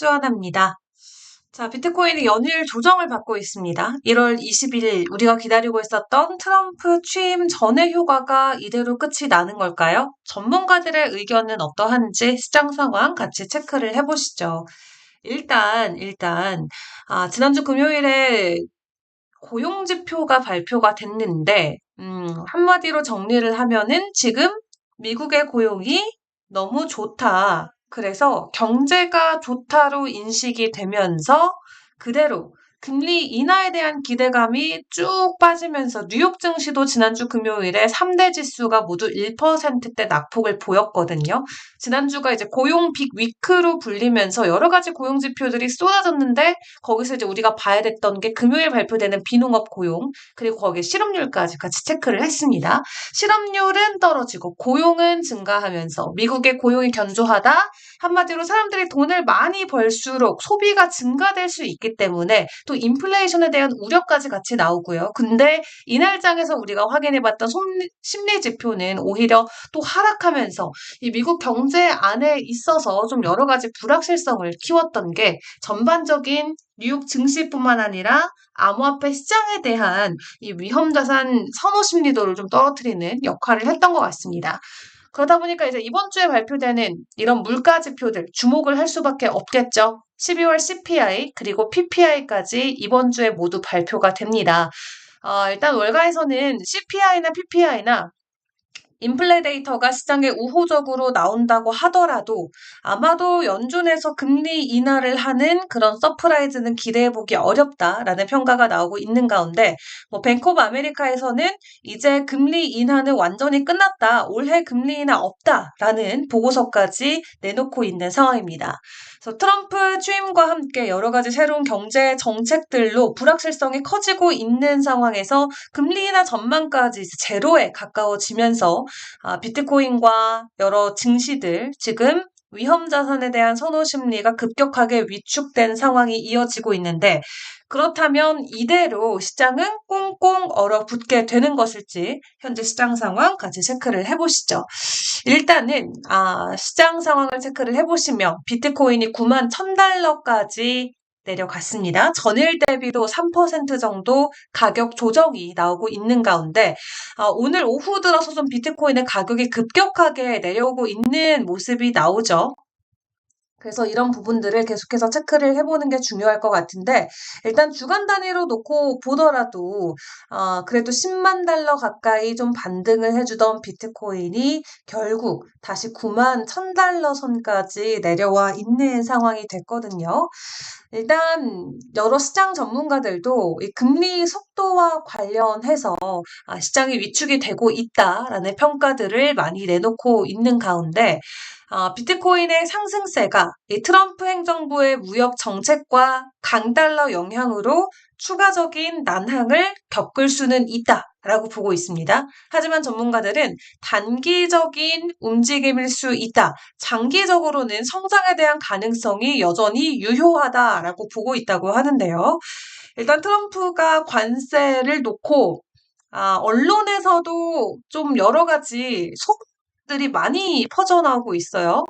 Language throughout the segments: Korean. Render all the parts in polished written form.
쭈어납니다. 자, 비트코인이 연일 조정을 받고 있습니다. 1월 21일 우리가 기다리고 있었던 트럼프 취임 전의 효과가 이대로 끝이 나는 걸까요? 전문가들의 의견은 어떠한지 시장 상황 같이 체크를 해보시죠. 일단, 지난주 금요일에 고용지표가 발표가 됐는데, 한마디로 정리를 하면은 지금 미국의 고용이 너무 좋다. 그래서 경제가 좋다로 인식이 되면서 그대로 금리 인하에 대한 기대감이 쭉 빠지면서 뉴욕 증시도 지난주 금요일에 3대 지수가 모두 1%대 낙폭을 보였거든요. 지난주가 이제 고용 빅 위크로 불리면서 여러 가지 고용 지표들이 쏟아졌는데 거기서 이제 우리가 봐야 됐던 게 금요일 발표되는 비농업 고용, 그리고 거기에 실업률까지 같이 체크를 했습니다. 실업률은 떨어지고 고용은 증가하면서 미국의 고용이 견조하다? 한마디로 사람들이 돈을 많이 벌수록 소비가 증가될 수 있기 때문에 또 인플레이션에 대한 우려까지 같이 나오고요. 근데 이날장에서 우리가 확인해봤던 심리 지표는 오히려 또 하락하면서 이 미국 경제 안에 있어서 좀 여러 가지 불확실성을 키웠던 게 전반적인 뉴욕 증시뿐만 아니라 암호화폐 시장에 대한 이 위험자산 선호 심리도를 좀 떨어뜨리는 역할을 했던 것 같습니다. 그러다 보니까 이제 이번 주에 발표되는 이런 물가 지표들 주목을 할 수밖에 없겠죠. 12월 CPI 그리고 PPI까지 이번 주에 모두 발표가 됩니다. 일단 월가에서는 CPI나 PPI나 인플레 데이터가 시장에 우호적으로 나온다고 하더라도 아마도 연준에서 금리 인하를 하는 그런 서프라이즈는 기대해보기 어렵다라는 평가가 나오고 있는 가운데 뱅크 오브 아메리카에서는 이제 금리 인하는 완전히 끝났다. 올해 금리 인하 없다라는 보고서까지 내놓고 있는 상황입니다. 그래서 트럼프 취임과 함께 여러 가지 새로운 경제 정책들로 불확실성이 커지고 있는 상황에서 금리 인하 전망까지 제로에 가까워지면서 비트코인과 여러 증시들 지금 위험 자산에 대한 선호 심리가 급격하게 위축된 상황이 이어지고 있는데 그렇다면 이대로 시장은 꽁꽁 얼어붙게 되는 것일지 현재 시장 상황 같이 체크를 해보시죠. 일단은 시장 상황을 체크를 해보시면 비트코인이 9만 1,000달러까지 내려갔습니다. 전일 대비도 3% 정도 가격 조정이 나오고 있는 가운데 오늘 오후 들어서 좀 비트코인의 가격이 급격하게 내려오고 있는 모습이 나오죠. 그래서 이런 부분들을 계속해서 체크를 해보는 게 중요할 것 같은데 일단 주간 단위로 놓고 보더라도 그래도 10만 달러 가까이 좀 반등을 해주던 비트코인이 결국 다시 9만 1,000달러 선까지 내려와 있는 상황이 됐거든요. 일단 여러 시장 전문가들도 이 금리 속도와 관련해서 시장이 위축이 되고 있다라는 평가들을 많이 내놓고 있는 가운데 비트코인의 상승세가 이 트럼프 행정부의 무역 정책과 강달러 영향으로 추가적인 난항을 겪을 수는 있다라고 보고 있습니다. 하지만 전문가들은 단기적인 움직임일 수 있다. 장기적으로는 성장에 대한 가능성이 여전히 유효하다라고 보고 있다고 하는데요. 일단 트럼프가 관세를 놓고 언론에서도 좀 여러 가지 소문들이 많이 퍼져나오고 있어요.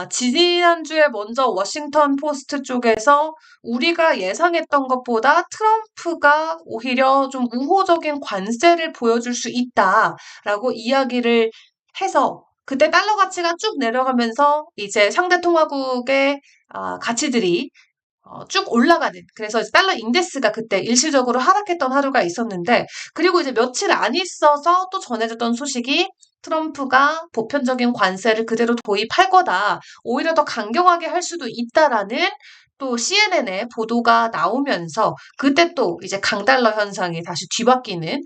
지난주에 먼저 워싱턴 포스트 쪽에서 우리가 예상했던 것보다 트럼프가 오히려 좀 우호적인 관세를 보여줄 수 있다라고 이야기를 해서 그때 달러 가치가 쭉 내려가면서 이제 상대 통화국의 가치들이 쭉 올라가는, 그래서 이제 달러 인덱스가 그때 일시적으로 하락했던 하루가 있었는데, 그리고 이제 며칠 안 있어서 또 전해졌던 소식이 트럼프가 보편적인 관세를 그대로 도입할 거다. 오히려 더 강경하게 할 수도 있다라는 또 CNN의 보도가 나오면서 그때 또 이제 강달러 현상이 다시 뒤바뀌는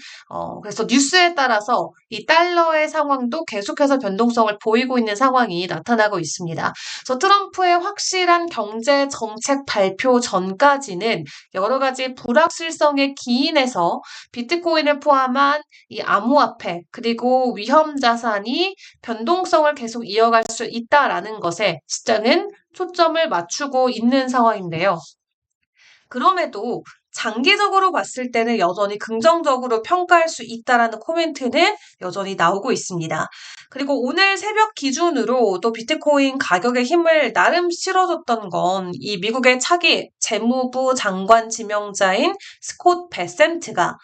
그래서 뉴스에 따라서 이 달러의 상황도 계속해서 변동성을 보이고 있는 상황이 나타나고 있습니다. 그래서 트럼프의 확실한 경제 정책 발표 전까지는 여러 가지 불확실성에 기인해서 비트코인을 포함한 이 암호화폐 그리고 위험 자산이 변동성을 계속 이어갈 수 있다라는 것에 시장은 초점을 맞추고 있는 상황인데요. 그럼에도 장기적으로 봤을 때는 여전히 긍정적으로 평가할 수 있다라는 코멘트는 여전히 나오고 있습니다. 그리고 오늘 새벽 기준으로 또 비트코인 가격의 힘을 나름 실어줬던 건 이 미국의 차기 재무부 장관 지명자인 스콧 베센트가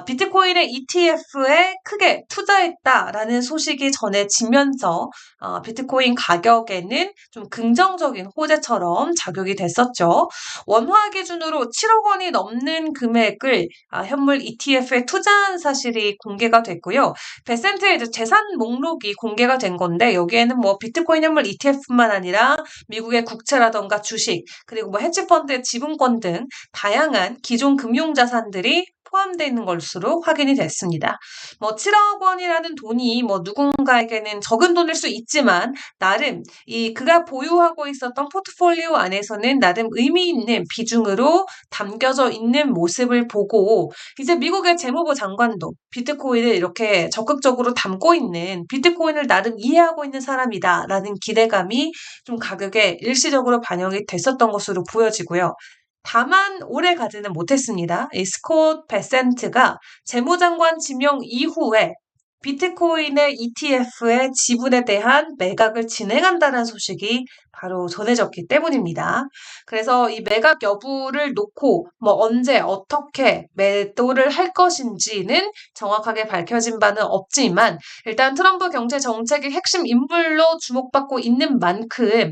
비트코인의 ETF에 크게 투자했다라는 소식이 전해지면서 비트코인 가격에는 좀 긍정적인 호재처럼 작용이 됐었죠. 원화 기준으로 7억 원이 넘는 금액을 현물 ETF에 투자한 사실이 공개가 됐고요. 베센트의 이제 재산 목록이 공개가 된 건데 여기에는 뭐 비트코인 현물 ETF뿐만 아니라 미국의 국채라던가 주식 그리고 뭐 헤지펀드의 지분권 등 다양한 기존 금융 자산들이 포함되어 있는 것으로 확인이 됐습니다. 뭐 7억 원이라는 돈이 뭐 누군가에게는 적은 돈일 수 있지만 나름 그가 보유하고 있었던 포트폴리오 안에서는 나름 의미 있는 비중으로 담겨져 있는 모습을 보고 이제 미국의 재무부 장관도 비트코인을 이렇게 적극적으로 담고 있는 비트코인을 나름 이해하고 있는 사람이다라는 기대감이 좀 가격에 일시적으로 반영이 됐었던 것으로 보여지고요. 다만 오래 가지는 못했습니다. 이 스콧 베센트가 재무장관 지명 이후에 비트코인의 ETF의 지분에 대한 매각을 진행한다는 소식이 바로 전해졌기 때문입니다. 그래서 이 매각 여부를 놓고 뭐 언제 어떻게 매도를 할 것인지는 정확하게 밝혀진 바는 없지만 일단 트럼프 경제 정책의 핵심 인물로 주목받고 있는 만큼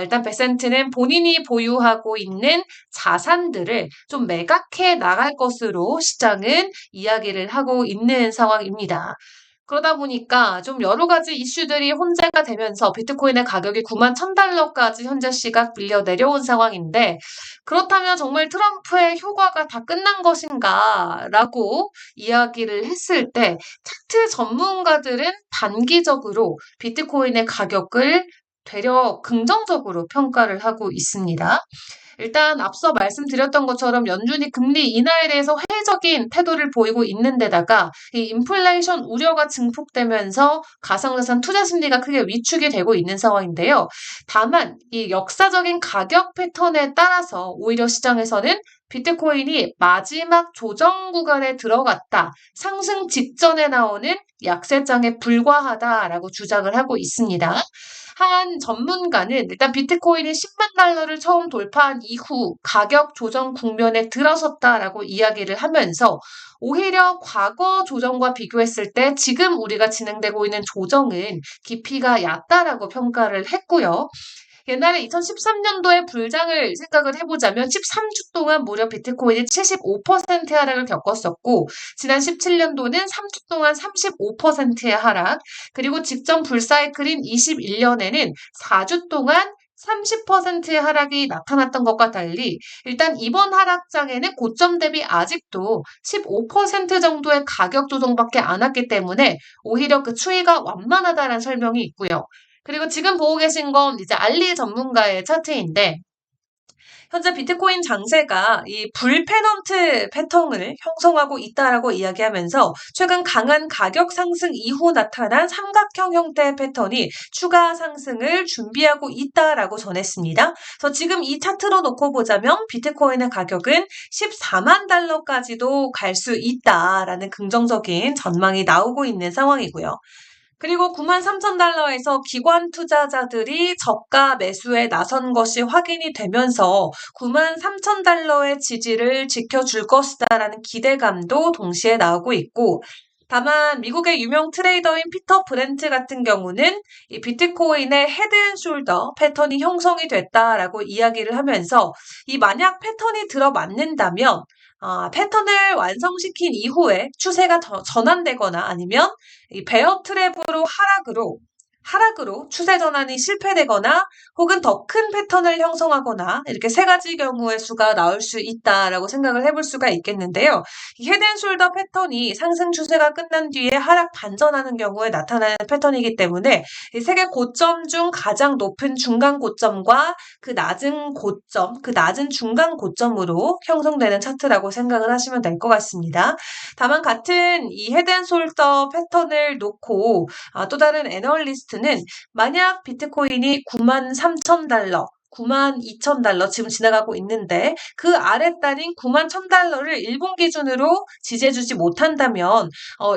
일단 베센트는 본인이 보유하고 있는 자산들을 좀 매각해 나갈 것으로 시장은 이야기를 하고 있는 상황입니다. 그러다 보니까 좀 여러 가지 이슈들이 혼재가 되면서 비트코인의 가격이 9만 1,000달러까지 현재 시각 밀려 내려온 상황인데 그렇다면 정말 트럼프의 효과가 다 끝난 것인가 라고 이야기를 했을 때 차트 전문가들은 단기적으로 비트코인의 가격을 되려 긍정적으로 평가를 하고 있습니다. 일단 앞서 말씀드렸던 것처럼 연준이 금리 인하에 대해서 회의적인 태도를 보이고 있는 데다가 이 인플레이션 우려가 증폭되면서 가상자산 투자 심리가 크게 위축이 되고 있는 상황인데요. 다만 이 역사적인 가격 패턴에 따라서 오히려 시장에서는 비트코인이 마지막 조정 구간에 들어갔다. 상승 직전에 나오는 약세장에 불과하다라고 주장을 하고 있습니다. 한 전문가는 일단 비트코인이 10만 달러를 처음 돌파한 이후 가격 조정 국면에 들어섰다라고 이야기를 하면서 오히려 과거 조정과 비교했을 때 지금 우리가 진행되고 있는 조정은 깊이가 얕다라고 평가를 했고요. 옛날에 2013년도에 불장을 생각을 해보자면 13주 동안 무려 비트코인이 75%의 하락을 겪었었고 지난 17년도는 3주 동안 35%의 하락 그리고 직전 불사이클인 21년에는 4주 동안 30%의 하락이 나타났던 것과 달리 일단 이번 하락장에는 고점 대비 아직도 15% 정도의 가격 조정밖에 안 왔기 때문에 오히려 그 추이가 완만하다는 설명이 있고요. 그리고 지금 보고 계신 건 이제 알리 전문가의 차트인데 현재 비트코인 장세가 이 불페넌트 패턴을 형성하고 있다라고 이야기하면서 최근 강한 가격 상승 이후 나타난 삼각형 형태의 패턴이 추가 상승을 준비하고 있다라고 전했습니다. 그래서 지금 이 차트로 놓고 보자면 비트코인의 가격은 14만 달러까지도 갈 수 있다라는 긍정적인 전망이 나오고 있는 상황이고요. 그리고 9만 3천 달러에서 기관 투자자들이 저가 매수에 나선 것이 확인이 되면서 9만 3천 달러의 지지를 지켜줄 것이다라는 기대감도 동시에 나오고 있고 다만 미국의 유명 트레이더인 피터 브렌트 같은 경우는 이 비트코인의 헤드앤숄더 패턴이 형성이 됐다라고 이야기를 하면서 이 만약 패턴이 들어맞는다면 패턴을 완성시킨 이후에 추세가 전환되거나 아니면 이 베어 트랩으로 하락으로 추세 전환이 실패되거나 혹은 더 큰 패턴을 형성하거나 이렇게 세 가지 경우의 수가 나올 수 있다라고 생각을 해볼 수가 있겠는데요. 이 헤드앤숄더 패턴이 상승 추세가 끝난 뒤에 하락 반전하는 경우에 나타나는 패턴이기 때문에 이 세계 고점 중 가장 높은 중간 고점과 그 낮은 고점, 그 낮은 중간 고점으로 형성되는 차트라고 생각을 하시면 될 것 같습니다. 다만 같은 이 헤드앤숄더 패턴을 놓고 또 다른 애널리스트는 만약 비트코인이 9만 3천 달러 92,000달러 지금 지나가고 있는데 그 아랫달인 91,000달러를 일본 기준으로 지지해주지 못한다면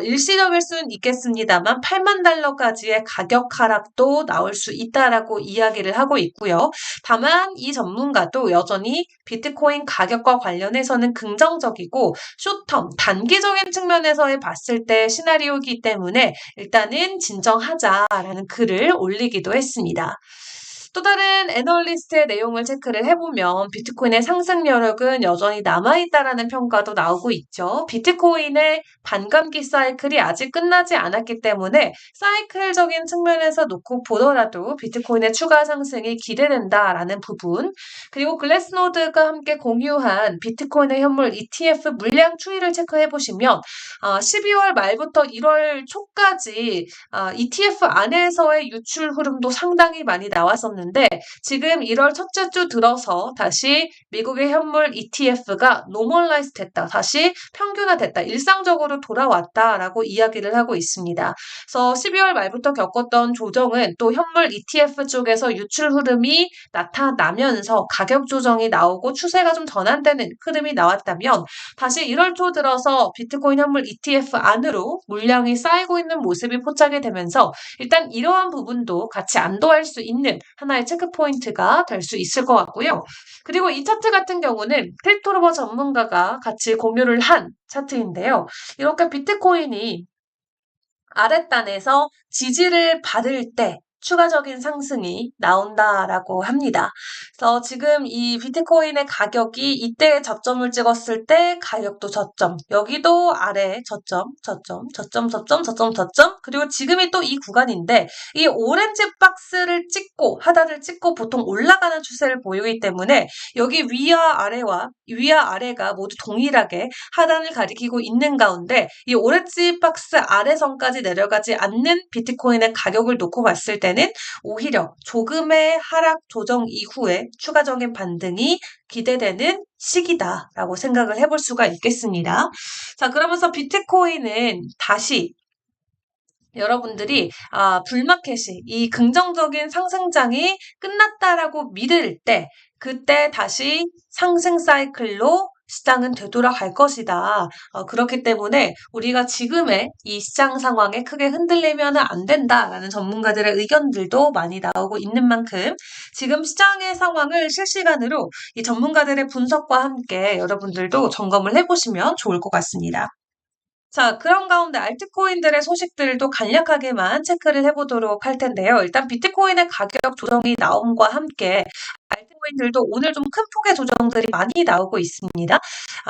일시적일 수는 있겠습니다만 80,000달러까지의 가격 하락도 나올 수 있다라고 이야기를 하고 있고요. 다만 이 전문가도 여전히 비트코인 가격과 관련해서는 긍정적이고 쇼텀, 단기적인 측면에서 봤을 때 시나리오이기 때문에 일단은 진정하자라는 글을 올리기도 했습니다. 또 다른 애널리스트의 내용을 체크를 해보면 비트코인의 상승 여력은 여전히 남아있다라는 평가도 나오고 있죠. 비트코인의 반감기 사이클이 아직 끝나지 않았기 때문에 사이클적인 측면에서 놓고 보더라도 비트코인의 추가 상승이 기대된다라는 부분, 그리고 글래스노드가 함께 공유한 비트코인의 현물 ETF 물량 추이를 체크해보시면 12월 말부터 1월 초까지 ETF 안에서의 유출 흐름도 상당히 많이 나왔었는데 지금 1월 첫째 주 들어서 다시 미국의 현물 ETF가 노멀라이즈 됐다. 다시 평균화됐다. 일상적으로 돌아왔다라고 이야기를 하고 있습니다. 그래서 12월 말부터 겪었던 조정은 또 현물 ETF 쪽에서 유출 흐름이 나타나면서 가격 조정이 나오고 추세가 좀 전환되는 흐름이 나왔다면 다시 1월 초 들어서 비트코인 현물 ETF 안으로 물량이 쌓이고 있는 모습이 포착이 되면서 일단 이러한 부분도 같이 안도할 수 있는 하나의 체크 포인트가 될 수 있을 것 같고요. 그리고 이 차트 같은 경우는 크립토로버 전문가가 같이 공유를 한 차트인데요. 이렇게 비트코인이 아랫단에서 지지를 받을 때 추가적인 상승이 나온다라고 합니다. 그래서 지금 이 비트코인의 가격이 이때 저점을 찍었을 때 가격도 저점, 여기도 아래 저점, 그리고 지금이 또 이 구간인데 이 오렌지 박스를 찍고 하단을 찍고 보통 올라가는 추세를 보이기 때문에 여기 위와 아래가 모두 동일하게 하단을 가리키고 있는 가운데 이 오렌지 박스 아래선까지 내려가지 않는 비트코인의 가격을 놓고 봤을 때는 오히려 조금의 하락 조정 이후에 추가적인 반등이 기대되는 시기다라고 생각을 해볼 수가 있겠습니다. 자, 그러면서 비트코인은 다시 여러분들이 불마켓이 이 긍정적인 상승장이 끝났다라고 믿을 때 그때 다시 상승 사이클로 시장은 되돌아갈 것이다. 그렇기 때문에 우리가 지금의 이 시장 상황에 크게 흔들리면 안 된다라는 전문가들의 의견들도 많이 나오고 있는 만큼 지금 시장의 상황을 실시간으로 이 전문가들의 분석과 함께 여러분들도 점검을 해보시면 좋을 것 같습니다. 자, 그런 가운데 알트코인들의 소식들도 간략하게만 체크를 해보도록 할 텐데요. 일단 비트코인의 가격 조정이 나옴과 함께 알트코인들도 오늘 좀 큰 폭의 조정들이 많이 나오고 있습니다.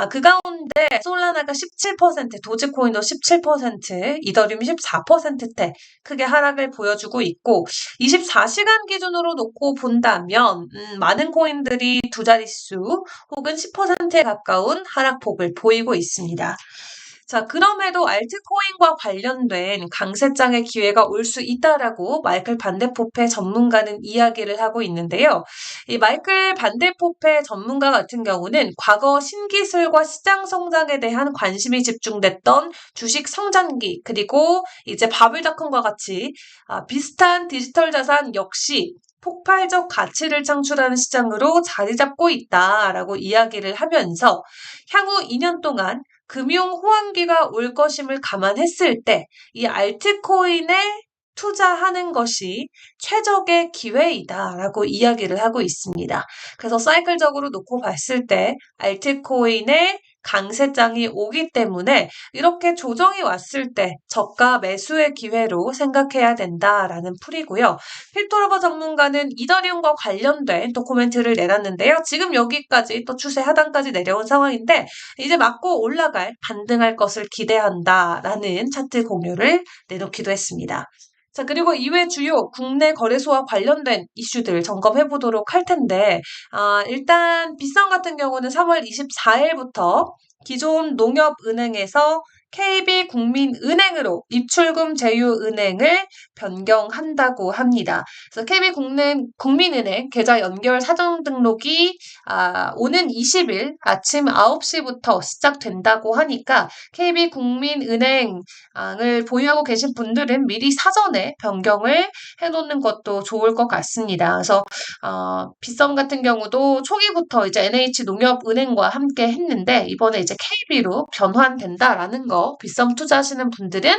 그 가운데 솔라나가 17%, 도지코인도 17%, 이더리움이 14%대 크게 하락을 보여주고 있고 24시간 기준으로 놓고 본다면 많은 코인들이 두 자릿수 혹은 10%에 가까운 하락폭을 보이고 있습니다. 자, 그럼에도 알트코인과 관련된 강세장의 기회가 올 수 있다라고 마이클 반데포페 전문가는 이야기를 하고 있는데요. 이 마이클 반데포페 전문가 같은 경우는 과거 신기술과 시장 성장에 대한 관심이 집중됐던 주식 성장기 그리고 이제 바블닷컴과 같이 비슷한 디지털 자산 역시 폭발적 가치를 창출하는 시장으로 자리 잡고 있다라고 이야기를 하면서 향후 2년 동안 금융 호황기가 올 것임을 감안했을 때 이 알트코인에 투자하는 것이 최적의 기회이다라고 이야기를 하고 있습니다. 그래서 사이클적으로 놓고 봤을 때 알트코인의 강세장이 오기 때문에 이렇게 조정이 왔을 때 저가 매수의 기회로 생각해야 된다라는 풀이고요. 필토로버 전문가는 이더리움과 관련된 도코멘트를 내놨는데요. 지금 여기까지 또 추세 하단까지 내려온 상황인데 이제 맞고 올라갈 반등할 것을 기대한다라는 차트 공유를 내놓기도 했습니다. 자, 그리고 이외 주요 국내 거래소와 관련된 이슈들 점검해 보도록 할 텐데, 일단 빗썸 같은 경우는 3월 24일부터 기존 농협은행에서 KB국민은행으로 입출금 제휴은행을 변경한다고 합니다. 그래서 KB국민은행 계좌 연결 사전 등록이 오는 20일 아침 9시부터 시작된다고 하니까 KB국민은행을 보유하고 계신 분들은 미리 사전에 변경을 해놓는 것도 좋을 것 같습니다. 그래서 빗썸 같은 경우도 초기부터 이제 NH농협은행과 함께 했는데 이번에 이제 KB로 변환된다라는 거 빗썸 투자하시는 분들은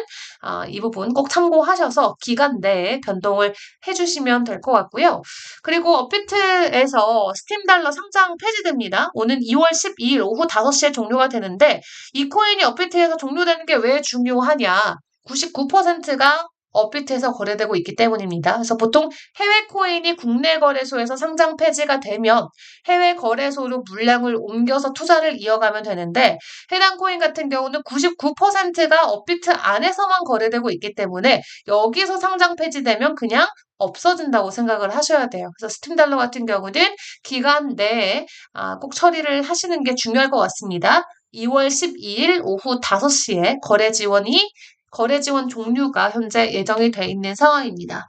이 부분 꼭 참고하셔서 기간 내에 변동을 해주시면 될 것 같고요. 그리고 업비트에서 스팀달러 상장 폐지됩니다. 오는 2월 12일 오후 5시에 종료가 되는데 이 코인이 업비트에서 종료되는 게 왜 중요하냐? 99%가 업비트에서 거래되고 있기 때문입니다. 그래서 보통 해외 코인이 국내 거래소에서 상장 폐지가 되면 해외 거래소로 물량을 옮겨서 투자를 이어가면 되는데 해당 코인 같은 경우는 99%가 업비트 안에서만 거래되고 있기 때문에 여기서 상장 폐지되면 그냥 없어진다고 생각을 하셔야 돼요. 그래서 스팀달러 같은 경우는 기간 내에 꼭 처리를 하시는 게 중요할 것 같습니다. 2월 12일 오후 5시에 거래 지원 종류가 현재 예정이 돼 있는 상황입니다.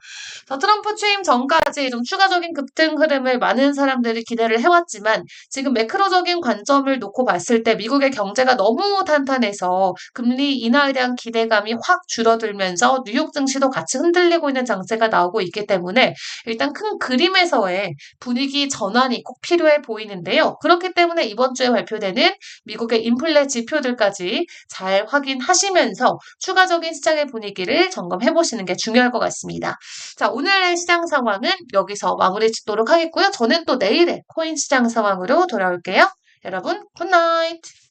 트럼프 취임 전까지 좀 추가적인 급등 흐름을 많은 사람들이 기대를 해왔지만 지금 매크로적인 관점을 놓고 봤을 때 미국의 경제가 너무 탄탄해서 금리 인하에 대한 기대감이 확 줄어들면서 뉴욕 증시도 같이 흔들리고 있는 장세가 나오고 있기 때문에 일단 큰 그림에서의 분위기 전환이 꼭 필요해 보이는데요. 그렇기 때문에 이번 주에 발표되는 미국의 인플레 지표들까지 잘 확인하시면서 추가적인 시장의 분위기를 점검해 보시는 게 중요할 것 같습니다. 자, 오늘의 시장 상황은 여기서 마무리 짓도록 하겠고요. 저는 또 내일의 코인 시장 상황으로 돌아올게요. 여러분, 굿나잇!